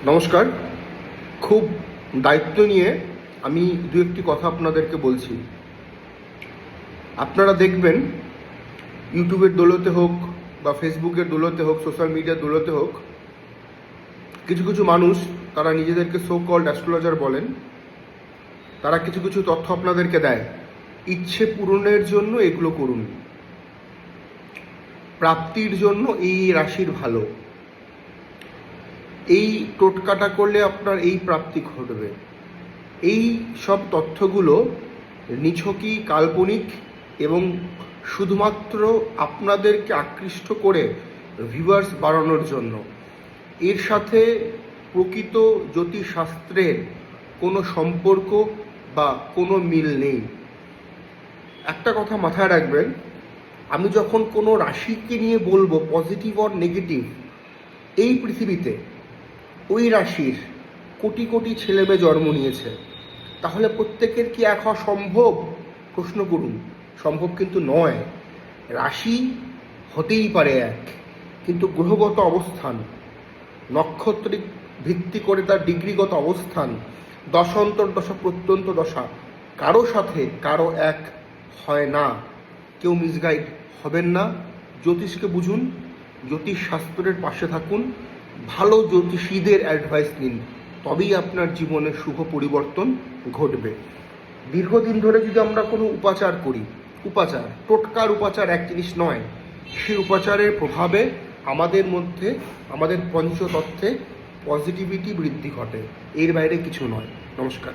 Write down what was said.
নমস্কার। খুব দায়িত্ব নিয়ে আমি দু একটি কথা আপনাদেরকে বলছি। আপনারা দেখবেন ইউটিউবের দৌলতে হোক বা ফেসবুকের দৌলতে হোক, সোশ্যাল মিডিয়ার দৌলতে হোক, কিছু কিছু মানুষ তারা নিজেদেরকে সো কল্ড অ্যাস্ট্রোলজার বলেন, তারা কিছু কিছু তথ্য আপনাদেরকে দেয়। ইচ্ছে পূরণের জন্য এগুলো করুন, প্রাপ্তির জন্য এই রাশির ভালো, এই টোটকাটা করলে আপনার এই প্রাপ্তি ঘটবে। এই সব তথ্যগুলো নিছকই কাল্পনিক এবং শুধুমাত্র আপনাদেরকে আকৃষ্ট করে ভিউয়ার্স বাড়ানোর জন্য। এর সাথে প্রকৃত জ্যোতিষশাস্ত্রের কোনো সম্পর্ক বা কোনো মিল নেই। একটা কথা মাথায় রাখবেন, আমি যখন কোনো রাশিকে নিয়ে বলবো পজিটিভ অর নেগেটিভ, এই পৃথিবীতে ওই রাশির কোটি কোটি ছেলে মেয়ে জন্ম নিয়েছে, তাহলে প্রত্যেকের কি এক হওয়া সম্ভব? প্রশ্ন করুন। সম্ভব কিন্তু নয়। রাশি হতেই পারে এক, কিন্তু গ্রহগত অবস্থান, নক্ষত্রিক ভিত্তি করে তার ডিগ্রিগত অবস্থান, দশান্তর্দশা প্রত্যন্ত দশা কারো সাথে কারো এক হয় না। কেউ মিসগাইড হবেন না। জ্যোতিষকে বুঝুন, জ্যোতিষ শাস্ত্রের পাশে থাকুন, ভালো জ্যোতিষীদের অ্যাডভাইস নিন, তবেই আপনার জীবনে শুভ পরিবর্তন ঘটবে। দীর্ঘদিন ধরে যদি আমরা কোনো উপাচার করি, উপাচার টোটকার উপাচার এক জিনিস নয়, সেই উপাচারের প্রভাবে আমাদের মধ্যে, আমাদের পঞ্চতত্ত্বে পজিটিভিটি বৃদ্ধি ঘটে, এর বাইরে কিছু নয়। নমস্কার।